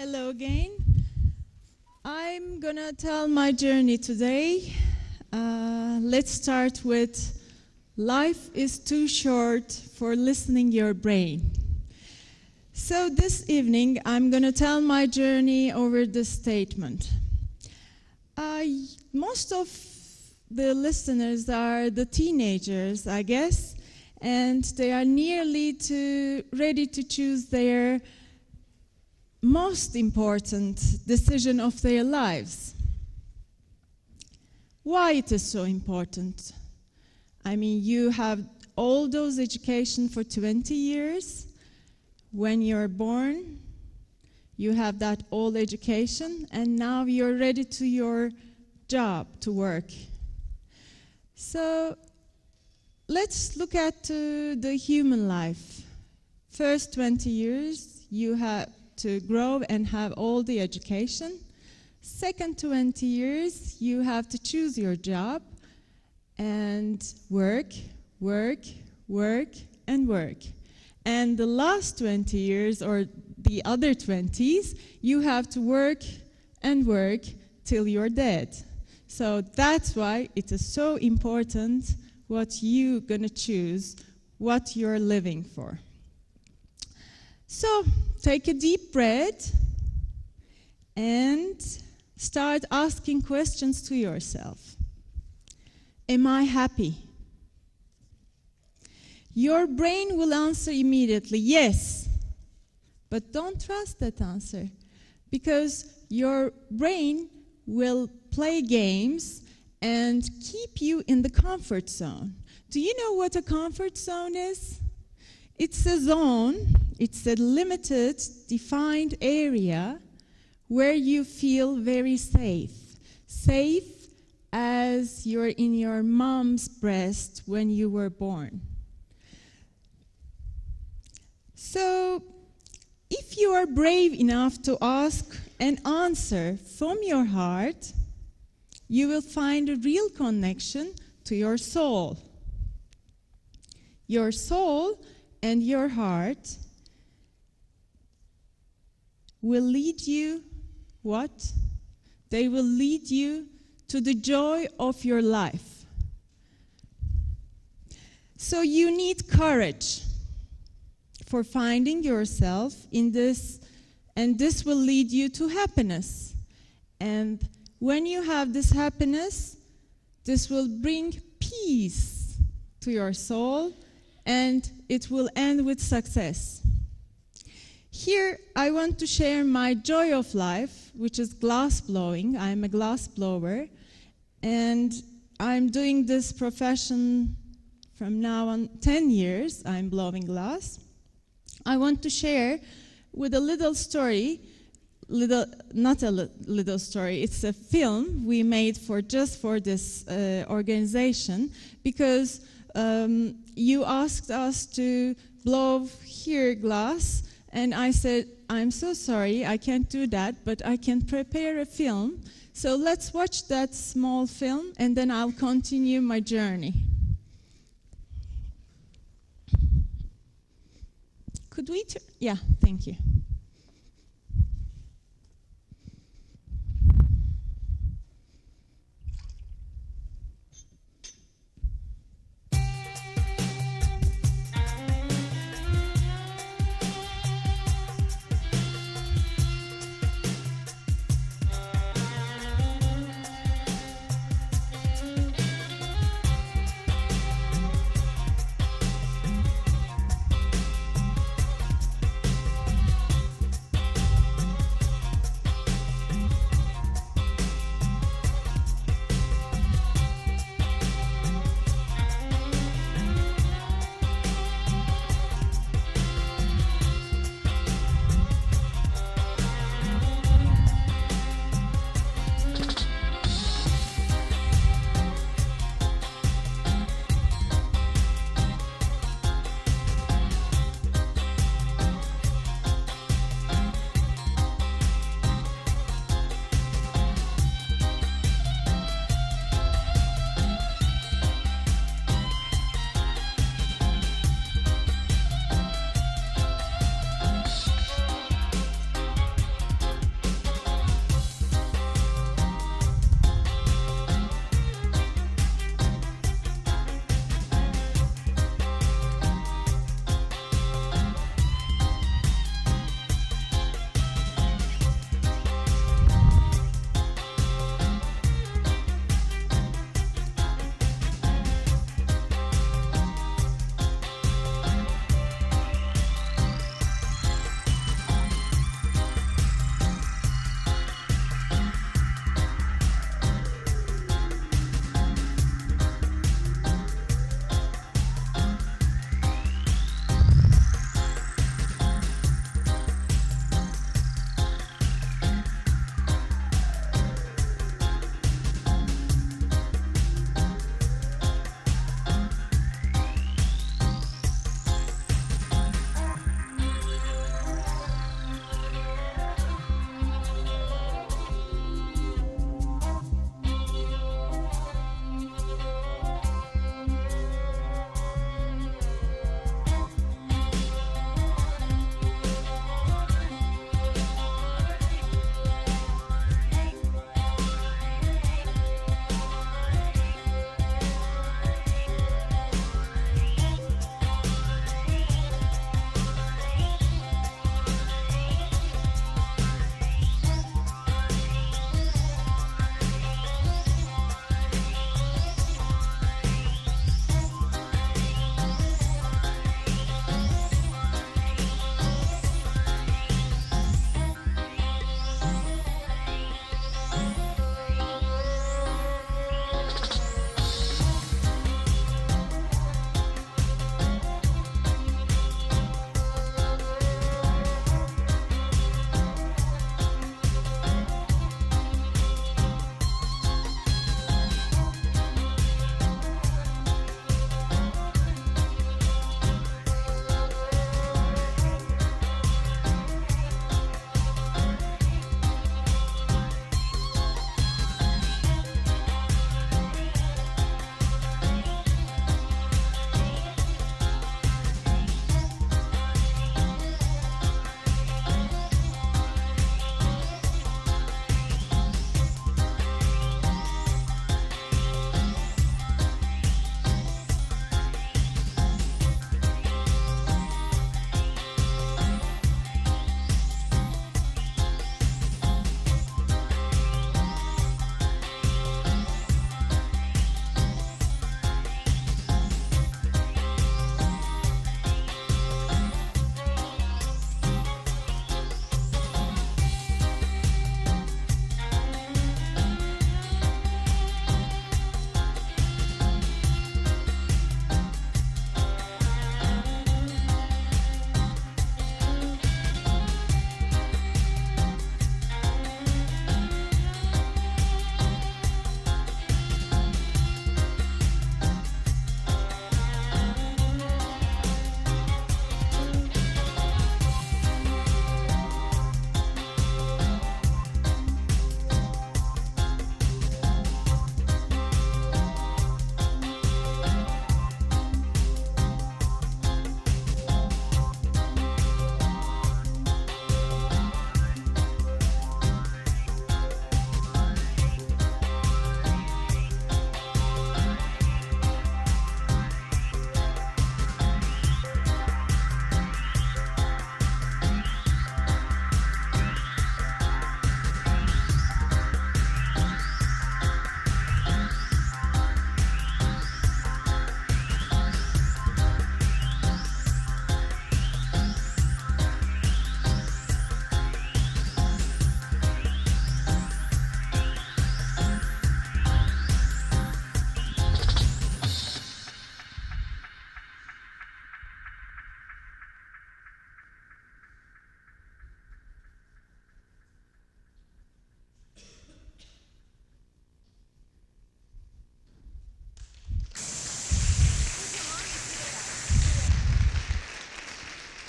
Hello again. I'm gonna tell my journey today. Let's start with life is too short for listening your brain. So this evening I'm gonna tell my journey over this statement. Most of the listeners are the teenagers, I guess, and they are nearly ready to choose their most important decision of their lives. Why it is so important? I mean, you have all those education for 20 years. When you're born, you have that old education, and now you're ready to your job, to work. So let's look at the human life. First 20 years, you have to grow and have all the education. Second 20 years, you have to choose your job and work, work, work, and work. And the last 20 years, or the other 20s, you have to work and work till you're dead. So that's why it is so important what you're gonna choose, what you're living for. So take a deep breath and start asking questions to yourself. Am I happy? Your brain will answer immediately, yes. But don't trust that answer, because your brain will play games and keep you in the comfort zone. Do you know what a comfort zone is? It's a zone, it's a limited, defined area where you feel very safe. Safe as you're in your mom's breast when you were born. So, if you are brave enough to ask and answer from your heart, you will find a real connection to your soul. Your soul and your heart will lead you, what? They will lead you to the joy of your life. So you need courage for finding yourself in this, and this will lead you to happiness. And when you have this happiness, this will bring peace to your soul, and it will end with success. Here, I want to share my joy of life, which is glass blowing. I'm a glass blower, and I'm doing this profession from now on 10 years. I'm blowing glass. I want to share with a little story, not a little story, it's a film we made just for this organization, because you asked us to blow here glass, and I said, I'm so sorry, I can't do that, but I can prepare a film. So let's watch that small film, and then I'll continue my journey. Could we, yeah, thank you.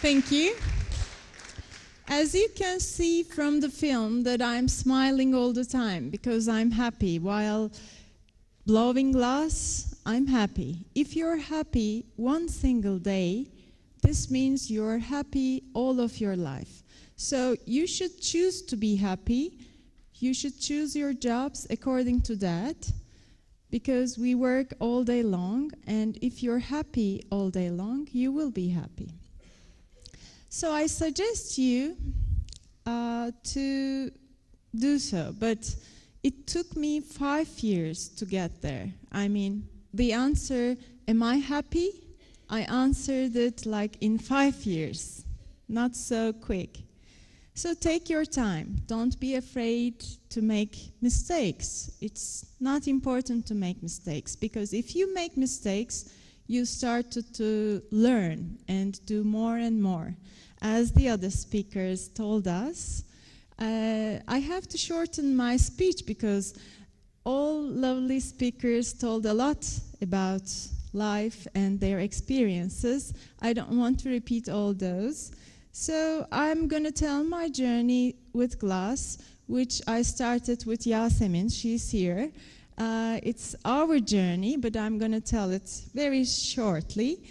Thank you. As you can see from the film that I'm smiling all the time because I'm happy. While blowing glass, I'm happy. If you're happy one single day, this means you're happy all of your life. So you should choose to be happy. You should choose your jobs according to that, because we work all day long, and if you're happy all day long, you will be happy. So I suggest you to do so, but it took me 5 years to get there. I mean, the answer, am I happy? I answered it like in 5 years, not so quick. So take your time. Don't be afraid to make mistakes. It's not important to make mistakes, because if you make mistakes, you start to learn and do more and more. As the other speakers told us, I have to shorten my speech because all lovely speakers told a lot about life and their experiences. I don't want to repeat all those. So I'm going to tell my journey with glass, which I started with Yasemin. She's here. It's our journey, but I'm going to tell it very shortly.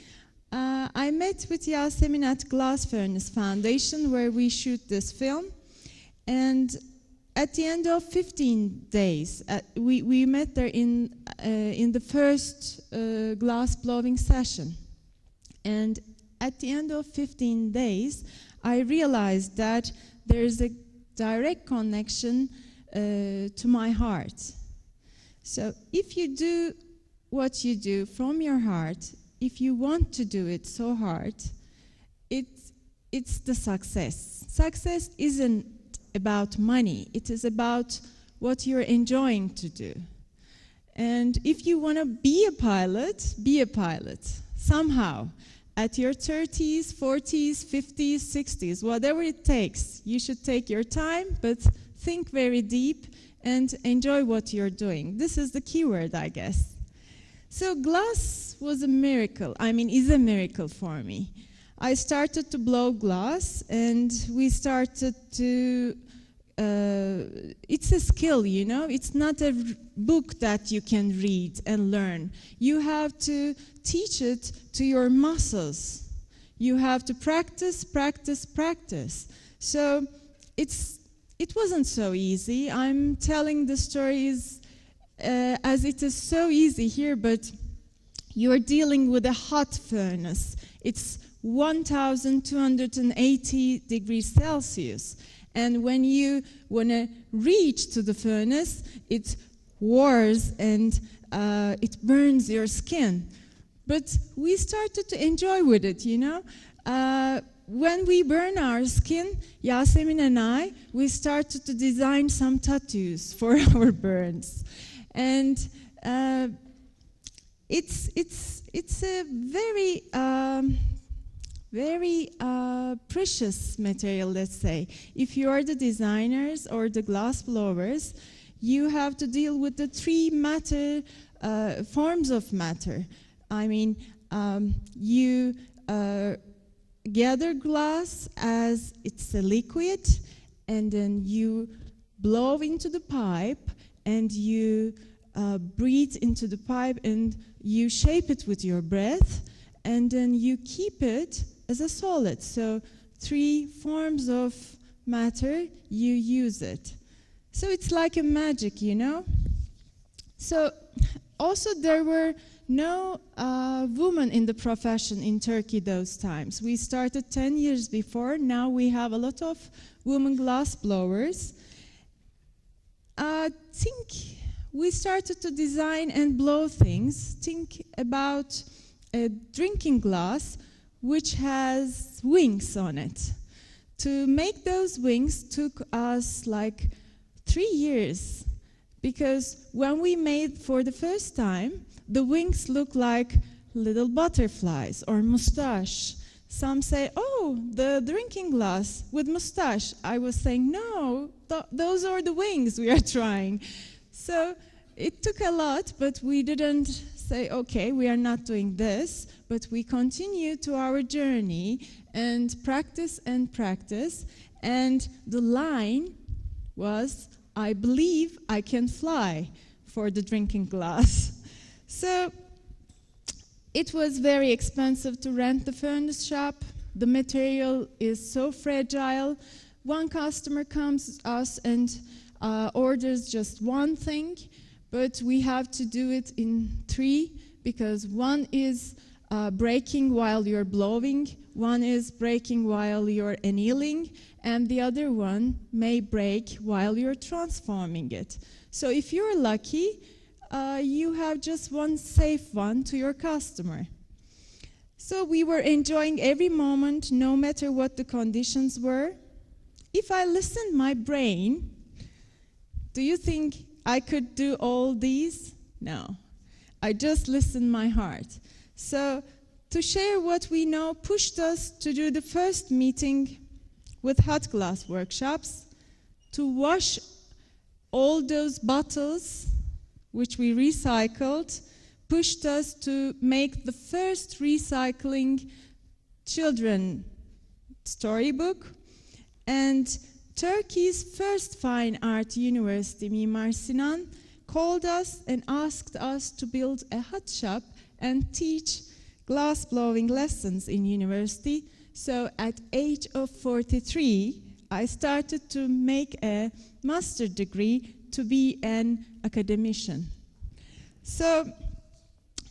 I met with Yasemin at Glass Furnace Foundation, where we shoot this film. And at the end of 15 days, we met there in the first glass blowing session. And at the end of 15 days, I realized that there is a direct connection to my heart. So if you do what you do from your heart, if you want to do it so hard, it's the success. Success isn't about money. It is about what you're enjoying to do. And if you want to be a pilot, somehow. At your 30s, 40s, 50s, 60s, whatever it takes, you should take your time, but think very deep and enjoy what you're doing. This is the key word, I guess. So glass was a miracle, is a miracle for me. I started to blow glass, and we started to, it's a skill, you know? It's not a book that you can read and learn. You have to teach it to your muscles. You have to practice, practice, practice. So it wasn't so easy. I'm telling the stories as it is so easy here, but you're dealing with a hot furnace. It's 1,280 degrees Celsius. And when you want to reach to the furnace, it wars and it burns your skin. But we started to enjoy with it, you know. When we burn our skin, Yasemin and I, we started to design some tattoos for our burns. And it's a very precious material, let's say. If you are the designers or the glass blowers, you have to deal with the three forms of matter. You gather glass as it's a liquid, and then you blow into the pipe, and you breathe into the pipe, and you shape it with your breath, and then you keep it as a solid. So 3 forms of matter, you use it. So it's like a magic, you know? So also there were no women in the profession in Turkey those times. We started 10 years before. Now we have a lot of women glass blowers. We started to design and blow things. Think about a drinking glass which has wings on it. To make those wings took us like 3 years, because when we made for the first time, the wings look like little butterflies or mustache. Some say, oh, the drinking glass with mustache. I was saying, no, those are the wings we are trying. So it took a lot, but we didn't say, okay, we are not doing this, but we continue to our journey and practice, and the line was, I believe I can fly, for the drinking glass. So it was very expensive to rent the furnace shop. The material is so fragile. One customer comes to us and orders just one thing, but we have to do it in 3, because one is breaking while you're blowing, one is breaking while you're annealing, and the other one may break while you're transforming it. So if you're lucky, you have just one safe one to your customer. So we were enjoying every moment, no matter what the conditions were. If I listened my brain, do you think I could do all these? No. I just listened my heart. So to share what we know pushed us to do the first meeting with hot glass workshops, to wash all those bottles which we recycled, pushed us to make the first recycling children storybook, and Turkey's first fine art university, Mimar Sinan, called us and asked us to build a hot shop and teach glass blowing lessons in university. So at age of 43, I started to make a master's degree to be an academician. So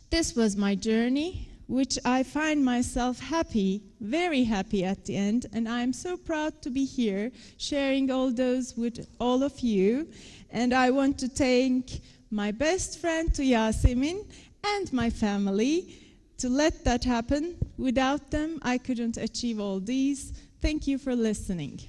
this was my journey, which I find myself happy, very happy at the end, and I'm so proud to be here sharing all those with all of you. And I want to thank my best friend, to Yasemin, and my family to let that happen. Without them, I couldn't achieve all these. Thank you for listening.